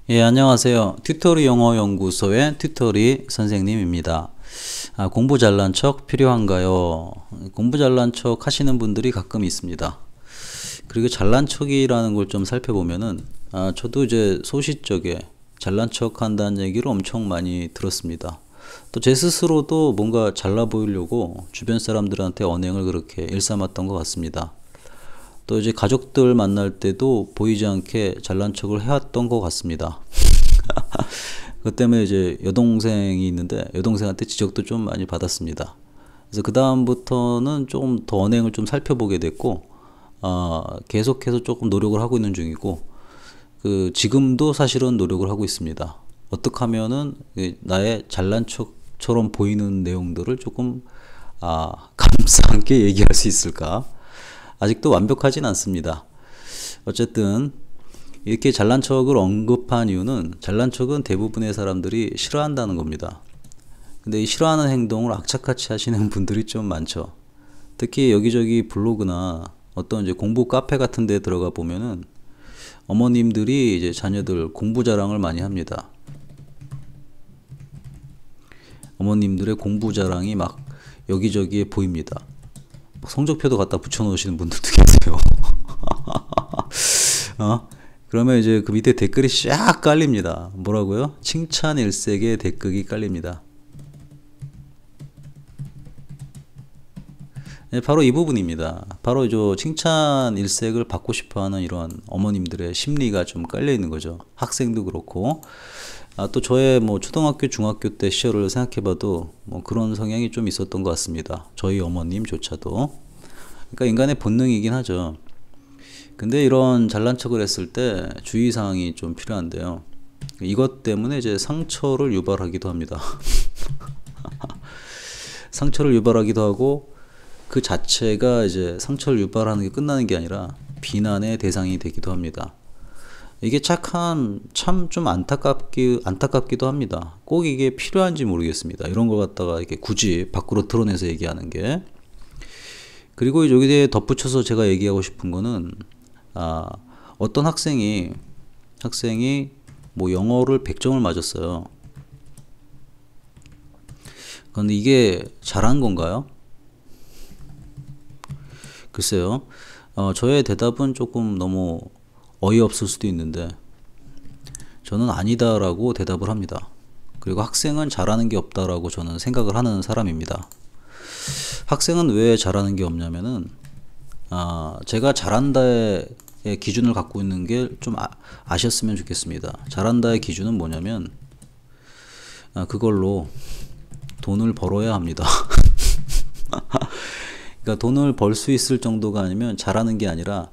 예, 안녕하세요. 튜토리 영어 연구소의 튜토리 선생님입니다. 공부 잘난 척 필요한가요? 공부 잘난 척 하시는 분들이 가끔 있습니다. 그리고 잘난 척이라는 걸 좀 살펴보면은, 저도 이제 소싯적에 잘난 척 한다는 얘기를 엄청 많이 들었습니다. 또 제 스스로도 뭔가 잘나 보이려고 주변 사람들한테 언행을 그렇게 일삼았던 것 같습니다. 또 이제 가족들 만날 때도 보이지 않게 잘난 척을 해왔던 것 같습니다. 그것 때문에 이제 여동생이 있는데 여동생한테 지적도 좀 많이 받았습니다. 그래서 그 다음부터는 조금 더 언행을 좀 살펴보게 됐고, 계속해서 조금 노력을 하고 있는 중이고, 지금도 사실은 노력을 하고 있습니다. 어떻게 하면은 나의 잘난 척처럼 보이는 내용들을 조금 감싸 함께 얘기할 수 있을까? 아직도 완벽하진 않습니다. 어쨌든 이렇게 잘난 척을 언급한 이유는, 잘난 척은 대부분의 사람들이 싫어한다는 겁니다. 근데 이 싫어하는 행동을 악착같이 하시는 분들이 좀 많죠. 특히 여기저기 블로그나 어떤 이제 공부 카페 같은 데 들어가 보면은 어머님들이 이제 자녀들 공부 자랑을 많이 합니다. 어머님들의 공부 자랑이 막 여기저기에 보입니다. 성적표도 갖다 붙여 놓으시는 분들도 계세요. 그러면 이제 그 밑에 댓글이 쫙 깔립니다. 뭐라고요? 칭찬 일색의 댓글이 깔립니다. 네, 바로 이 부분입니다. 바로 저 칭찬 일색을 받고 싶어하는 이런 어머님들의 심리가 좀 깔려 있는 거죠. 학생도 그렇고, 또 저의 뭐 초등학교, 중학교 때 시절을 생각해봐도 뭐 그런 성향이 좀 있었던 것 같습니다. 저희 어머님조차도. 그러니까 인간의 본능이긴 하죠. 근데 이런 잘난 척을 했을 때 주의사항이 좀 필요한데요. 이것 때문에 이제 상처를 유발하기도 합니다. 상처를 유발하기도 하고, 그 자체가 이제 상처를 유발하는 게 끝나는 게 아니라 비난의 대상이 되기도 합니다. 이게 참 좀 안타깝기도 합니다. 꼭 이게 필요한지 모르겠습니다. 이런 걸 갖다가 이렇게 굳이 밖으로 드러내서 얘기하는 게. 그리고 여기에 덧붙여서 제가 얘기하고 싶은 거는, 어떤 학생이 뭐 영어를 100점을 맞았어요. 그런데 이게 잘한 건가요? 글쎄요. 저의 대답은 조금 너무 어이없을 수도 있는데, 저는 아니다라고 대답을 합니다. 그리고 학생은 잘하는 게 없다라고 저는 생각을 하는 사람입니다. 학생은 왜 잘하는 게 없냐면은, 제가 잘한다의 기준을 갖고 있는 게 좀 아셨으면 좋겠습니다. 잘한다의 기준은 뭐냐면, 그걸로 돈을 벌어야 합니다. 그러니까 돈을 벌 수 있을 정도가 아니면 잘하는 게 아니라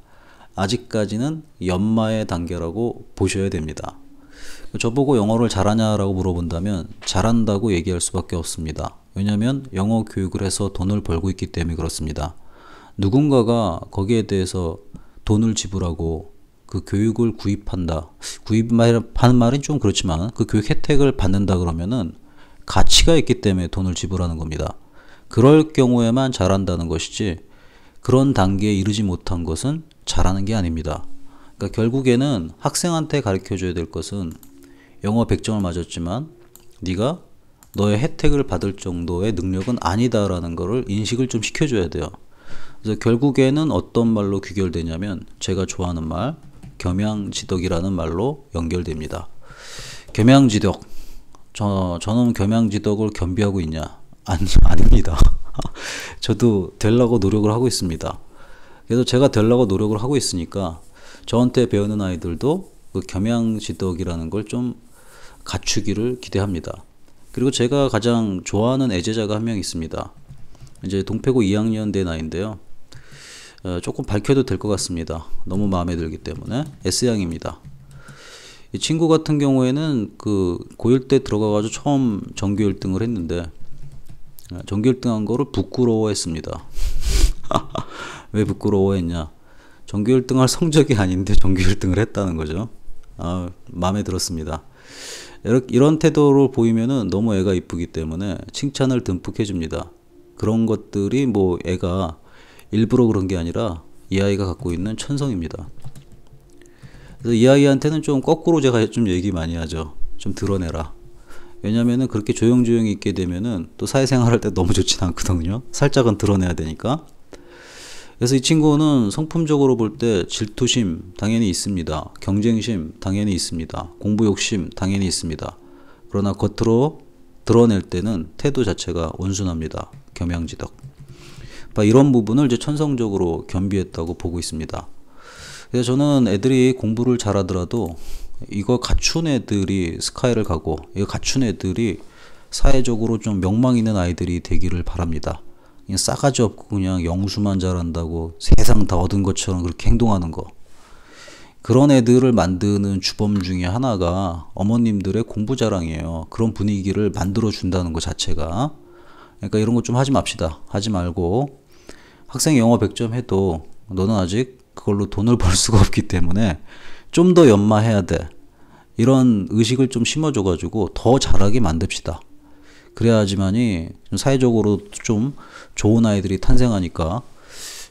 아직까지는 연마의 단계라고 보셔야 됩니다. 저보고 영어를 잘하냐라고 물어본다면 잘한다고 얘기할 수밖에 없습니다. 왜냐하면 영어 교육을 해서 돈을 벌고 있기 때문에 그렇습니다. 누군가가 거기에 대해서 돈을 지불하고 그 교육을 구입하는 말은 좀 그렇지만 그 교육 혜택을 받는다 그러면은 가치가 있기 때문에 돈을 지불하는 겁니다. 그럴 경우에만 잘한다는 것이지, 그런 단계에 이르지 못한 것은 잘하는 게 아닙니다. 그러니까 결국에는 학생한테 가르쳐 줘야 될 것은, 영어 100점을 맞았지만 네가 너의 혜택을 받을 정도의 능력은 아니다라는 것을 인식을 좀 시켜줘야 돼요. 그래서 결국에는 어떤 말로 귀결되냐면, 제가 좋아하는 말, 겸양지덕이라는 말로 연결됩니다. 겸양지덕. 저는 겸양지덕을 겸비하고 있냐? 아닙니다. 저도 되려고 노력을 하고 있습니다. 그래서 제가 되려고 노력을 하고 있으니까 저한테 배우는 아이들도 그 겸양지덕이라는 걸 좀 갖추기를 기대합니다. 그리고 제가 가장 좋아하는 애제자가 한 명 있습니다. 이제 동패고 2학년 된 아이인데요. 조금 밝혀도 될 것 같습니다. 너무 마음에 들기 때문에. S양입니다. 이 친구 같은 경우에는 그 고1 때 들어가가지고 처음 전교 1등을 했는데, 전교 1등 한 거를 부끄러워했습니다. 왜 부끄러워했냐? 전교 1등 할 성적이 아닌데 전교 1등을 했다는 거죠. 마음에 들었습니다. 이런 태도를 보이면은 너무 애가 이쁘기 때문에 칭찬을 듬뿍 해줍니다. 그런 것들이 뭐 애가 일부러 그런 게 아니라 이 아이가 갖고 있는 천성입니다. 그래서 이 아이한테는 좀 거꾸로 제가 좀 얘기 많이 하죠. 좀 드러내라. 왜냐면은 그렇게 조용조용히 있게 되면은 또 사회생활 할 때 너무 좋진 않거든요. 살짝은 드러내야 되니까. 그래서 이 친구는 성품적으로 볼 때 질투심 당연히 있습니다. 경쟁심 당연히 있습니다. 공부 욕심 당연히 있습니다. 그러나 겉으로 드러낼 때는 태도 자체가 온순합니다. 겸양지덕. 이런 부분을 이제 천성적으로 겸비했다고 보고 있습니다. 그래서 저는 애들이 공부를 잘하더라도 이거 갖춘 애들이 스카이를 가고 이거 갖춘 애들이 사회적으로 좀 명망 있는 아이들이 되기를 바랍니다. 그냥 싸가지 없고 그냥 영수만 잘한다고 세상 다 얻은 것처럼 그렇게 행동하는 거. 그런 애들을 만드는 주범 중에 하나가 어머님들의 공부 자랑이에요. 그런 분위기를 만들어 준다는 것 자체가. 그러니까 이런 거 좀 하지 맙시다. 하지 말고 학생 영어 100점 해도 너는 아직 그걸로 돈을 벌 수가 없기 때문에 좀 더 연마해야 돼. 이런 의식을 좀 심어줘가지고 더 잘하게 만듭시다. 그래야지만이 좀 사회적으로 좀 좋은 아이들이 탄생하니까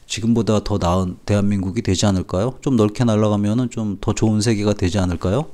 지금보다 더 나은 대한민국이 되지 않을까요? 좀 넓게 날아가면은 좀 더 좋은 세계가 되지 않을까요?